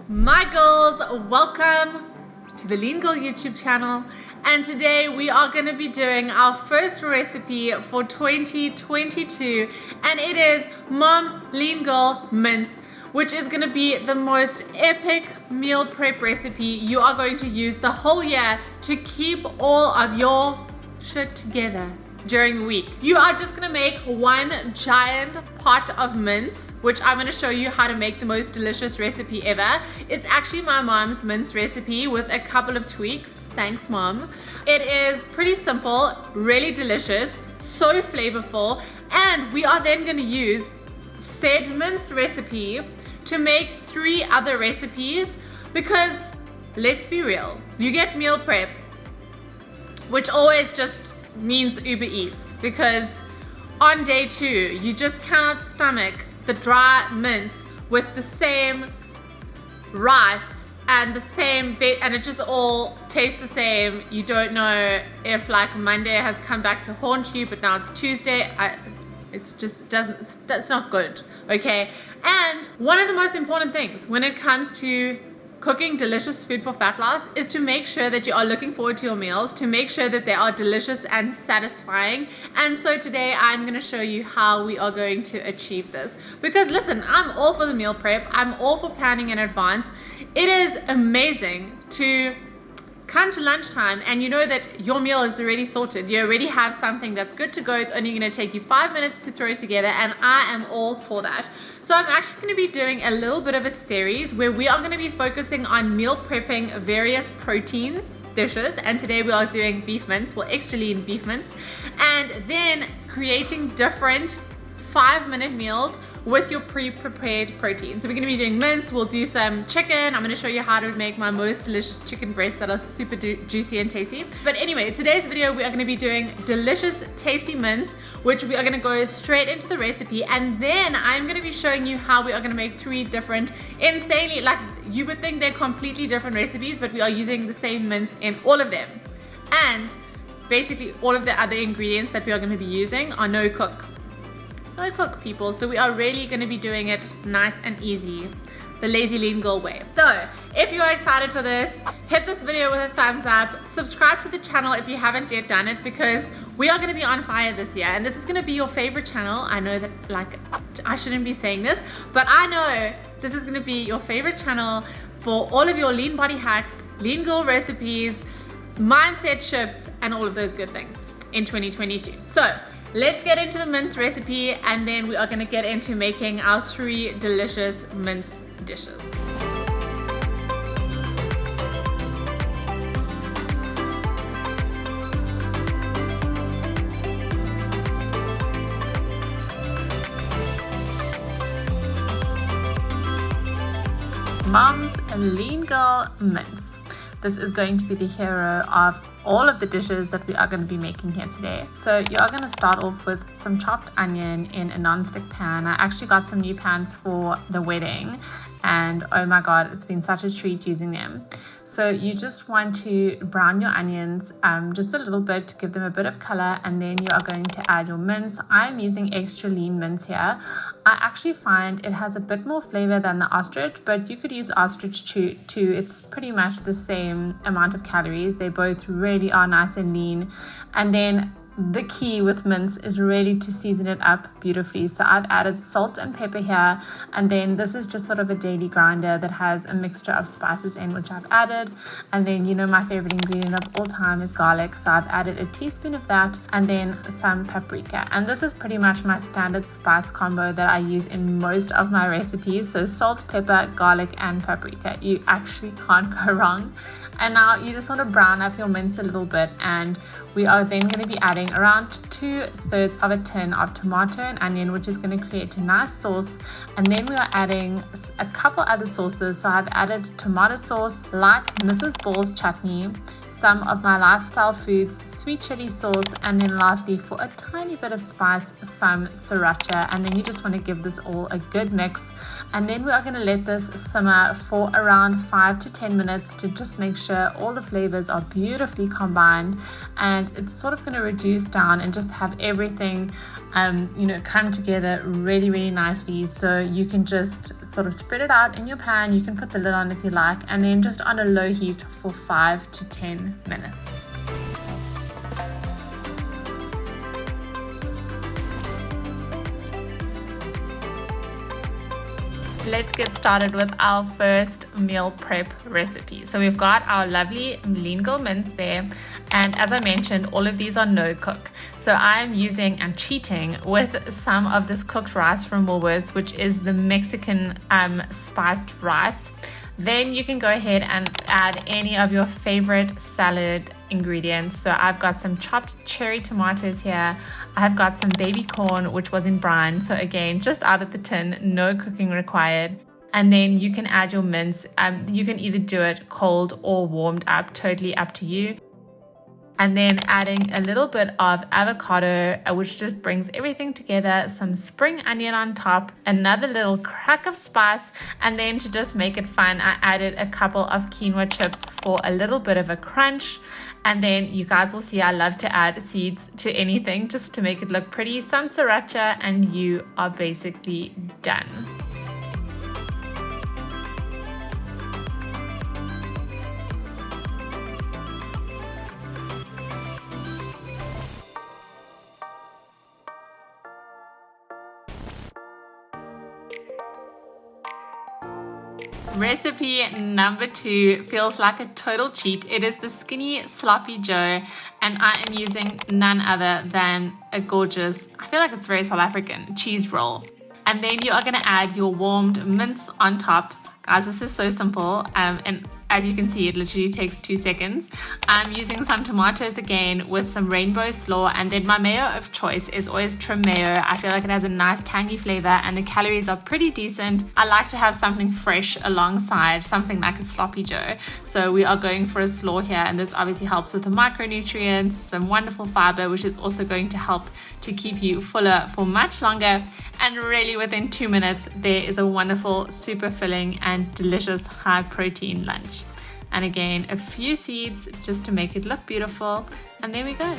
My girls, welcome to the Lean Girl YouTube channel, and today we are going to be doing our first recipe for 2022, and it is Mom's Lean Girl Mince, which is going to be the most epic meal prep recipe you are going to use the whole year to keep all of your shit together during the week. You are just gonna make one giant pot of mince, which I'm gonna show you how to make the most delicious recipe ever. It's actually my mom's mince recipe with a couple of tweaks. Thanks, Mom. It is pretty simple, really delicious, so flavorful, and we are then gonna use said mince recipe to make 3 other recipes because, let's be real, you get meal prep, which always just means Uber Eats, because on day 2 you just cannot stomach the dry mince with the same rice and the same and it just all tastes the same. You don't know if like Monday has come back to haunt you, but now it's Tuesday. That's not good, okay? And one of the most important things when it comes to cooking delicious food for fat loss is to make sure that you are looking forward to your meals, to make sure that they are delicious and satisfying. And so today I'm going to show you how we are going to achieve this. Because listen, I'm all for the meal prep. I'm all for planning in advance. It is amazing to come to lunchtime and you know that your meal is already sorted. You already have something that's good to go. It's only going to take you 5 minutes to throw together, and I am all for that. So I'm actually going to be doing a little bit of a series where we are going to be focusing on meal prepping various protein dishes, and today we are doing beef mince, well, extra lean beef mince, and then creating different 5-minute meals with your pre-prepared protein. So we're gonna be doing mince, we'll do some chicken. I'm gonna show you how to make my most delicious chicken breasts that are super juicy and tasty. But anyway, today's video we are gonna be doing delicious, tasty mince, which we are gonna go straight into the recipe, and then I'm gonna be showing you how we are gonna make 3 different, insanely, like you would think they're completely different recipes, but we are using the same mince in all of them. And basically all of the other ingredients that we are gonna be using are no cook people, so we are really going to be doing it nice and easy, the lazy lean girl way. So if you are excited for this, hit this video with a thumbs up, subscribe to the channel if you haven't yet done it, because we are going to be on fire this year, and this is going to be your favorite channel. I know that, like, I shouldn't be saying this, but I know this is going to be your favorite channel for all of your lean body hacks, lean girl recipes, mindset shifts, and all of those good things in 2022. So let's get into the mince recipe, and then we are going to get into making our 3 delicious mince dishes. Mom's Lean Girl Mince. This is going to be the hero of all of the dishes that we are going to be making here today. So you are going to start off with some chopped onion in a non-stick pan. I actually got some new pans for the wedding, and oh my god, it's been such a treat using them. So you just want to brown your onions just a little bit to give them a bit of color, and then you are going to add your mince. I'm using extra lean mince here. I actually find it has a bit more flavor than the ostrich, but you could use ostrich too. It's pretty much the same amount of calories. They both really are nice and lean. And then the key with mince is really to season it up beautifully. So I've added salt and pepper here, and then this is just sort of a daily grinder that has a mixture of spices in, which I've added. And then, you know, my favorite ingredient of all time is garlic, so I've added a teaspoon of that, and then some paprika. And this is pretty much my standard spice combo that I use in most of my recipes. So salt, pepper, garlic, and paprika. You actually can't go wrong. And now you just want to brown up your mince a little bit, and we are then going to be adding around 2/3 of a tin of tomato and onion, which is going to create a nice sauce. And then we are adding a couple other sauces. So I've added tomato sauce, light Mrs. Ball's chutney, some of my lifestyle foods, sweet chili sauce, and then lastly, for a tiny bit of spice, some sriracha. And then you just want to give this all a good mix, and then we are going to let this simmer for around 5 to 10 minutes to just make sure all the flavors are beautifully combined, and it's sort of going to reduce down and just have everything come together really, really nicely. So you can just sort of spread it out in your pan. You can put the lid on if you like, and then just on a low heat for 5 to 10 minutes. Let's get started with our first meal prep recipe. So we've got our lovely lean girl mince there, and as I mentioned, all of these are no cook. So I'm using and cheating with some of this cooked rice from Woolworths, which is the Mexican spiced rice. Then you can go ahead and add any of your favorite salad ingredients. So I've got some chopped cherry tomatoes here. I've got some baby corn, which was in brine. So again, just out of the tin, no cooking required. And then you can add your mince. You can either do it cold or warmed up, totally up to you. And then adding a little bit of avocado, which just brings everything together, some spring onion on top, another little crack of spice, and then to just make it fun, I added a couple of quinoa chips for a little bit of a crunch. And then you guys will see I love to add seeds to anything just to make it look pretty, some sriracha, and you are basically done. Recipe number 2 feels like a total cheat. It is the skinny sloppy joe, and I am using none other than a gorgeous, I feel like it's very South African, cheese roll. And then you are going to add your warmed mince on top. Guys, this is so simple, and as you can see, it literally takes 2 seconds. I'm using some tomatoes again with some rainbow slaw, and then my mayo of choice is always trim mayo. I feel like it has a nice tangy flavor and the calories are pretty decent. I like to have something fresh alongside, something like a sloppy joe. So we are going for a slaw here, and this obviously helps with the micronutrients, some wonderful fiber, which is also going to help to keep you fuller for much longer. And really within 2 minutes, there is a wonderful, super filling and delicious high protein lunch. And again, a few seeds just to make it look beautiful. And there we go.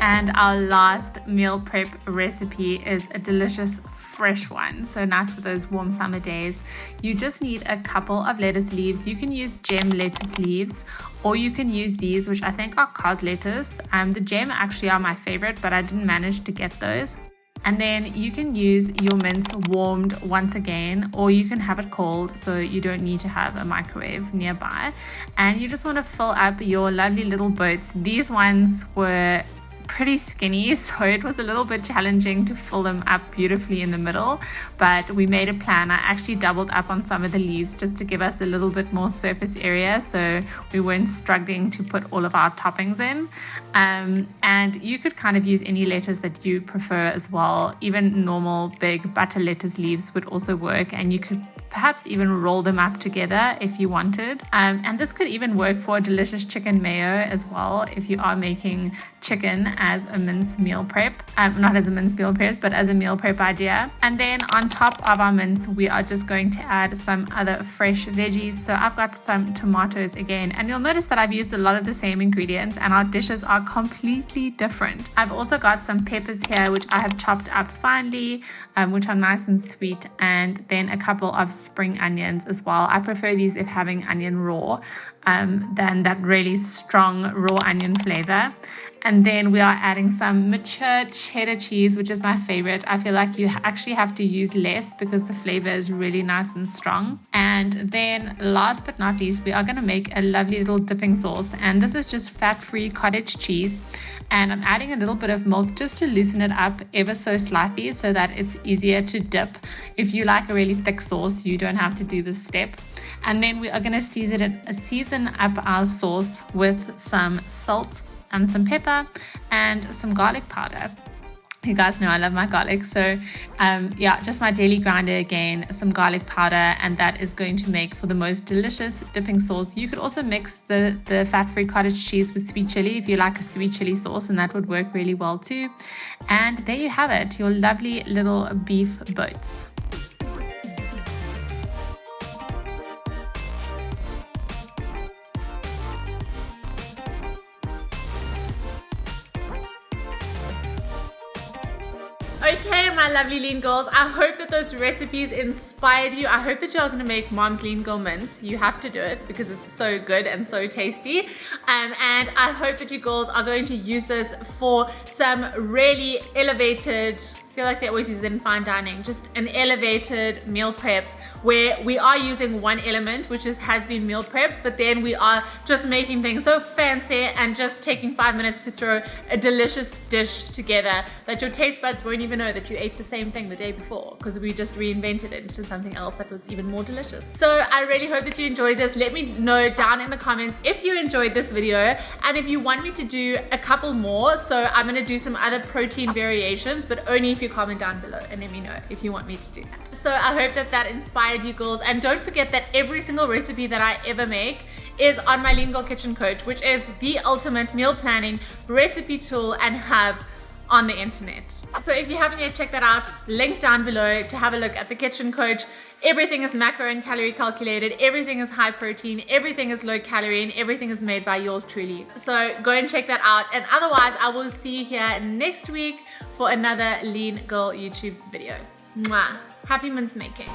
And our last meal prep recipe is a delicious fresh one, so nice for those warm summer days. You just need a couple of lettuce leaves. You can use gem lettuce leaves, or you can use these, which I think are cos lettuce. The gem actually are my favorite, but I didn't manage to get those. And then you can use your mince warmed once again, or you can have it cold, so you don't need to have a microwave nearby. And you just want to fill up your lovely little boats. These ones were pretty skinny, so it was a little bit challenging to fill them up beautifully in the middle, but we made a plan. I actually doubled up on some of the leaves just to give us a little bit more surface area, so we weren't struggling to put all of our toppings in. And you could kind of use any lettuce that you prefer as well. Even normal big butter lettuce leaves would also work, and you could perhaps even roll them up together if you wanted. And this could even work for a delicious chicken mayo as well, if you are making chicken as a mince meal prep. Not as a mince meal prep, but as a meal prep idea. And then on top of our mince, we are just going to add some other fresh veggies. So I've got some tomatoes again, and you'll notice that I've used a lot of the same ingredients, and our dishes are completely different. I've also got some peppers here, which I have chopped up finely, which are nice and sweet, and then a couple of spring onions as well. I prefer these if having onion raw than that really strong raw onion flavor. And then we are adding some mature cheddar cheese, which is my favorite. I feel like you actually have to use less because the flavor is really nice and strong. And then last but not least, we are going to make a lovely little dipping sauce. And this is just fat-free cottage cheese. And I'm adding a little bit of milk just to loosen it up ever so slightly so that it's easier to dip. If you like a really thick sauce, you don't have to do this step. And then we are going to season up our sauce with some salt and some pepper and some garlic powder. You guys know I love my garlic. So yeah, just my daily grinder again, some garlic powder, and that is going to make for the most delicious dipping sauce. You could also mix the fat-free cottage cheese with sweet chili if you like a sweet chili sauce, and that would work really well too. And there you have it, your lovely little beef boats. Okay, my lovely lean girls, I hope that those recipes inspired you. I hope that you're going to make mom's lean girl mince. You have to do it because it's so good and so tasty. And I hope that you girls are going to use this for some really elevated, I feel like they always use it in fine dining, just an elevated meal prep where we are using one element, which has been meal prep, but then we are just making things so fancy and just taking 5 minutes to throw a delicious dish together that your taste buds won't even know that you ate the same thing the day before, because we just reinvented it into something else that was even more delicious. So I really hope that you enjoyed this. Let me know down in the comments if you enjoyed this video and if you want me to do a couple more. So I'm going to do some other protein variations, but only if you comment down below and let me know if you want me to do that. So I hope that that inspired you girls, and don't forget that every single recipe that I ever make is on my Lean Girl Kitchen Coach, which is the ultimate meal planning recipe tool and hub on the internet. So if you haven't yet checked that out, link down below to have a look at the kitchen coach. Everything is macro and calorie calculated, everything is high protein, everything is low calorie, and everything is made by yours truly. So go and check that out, and otherwise I will see you here next week for another Lean Girl YouTube video. Mwah. Happy mince making.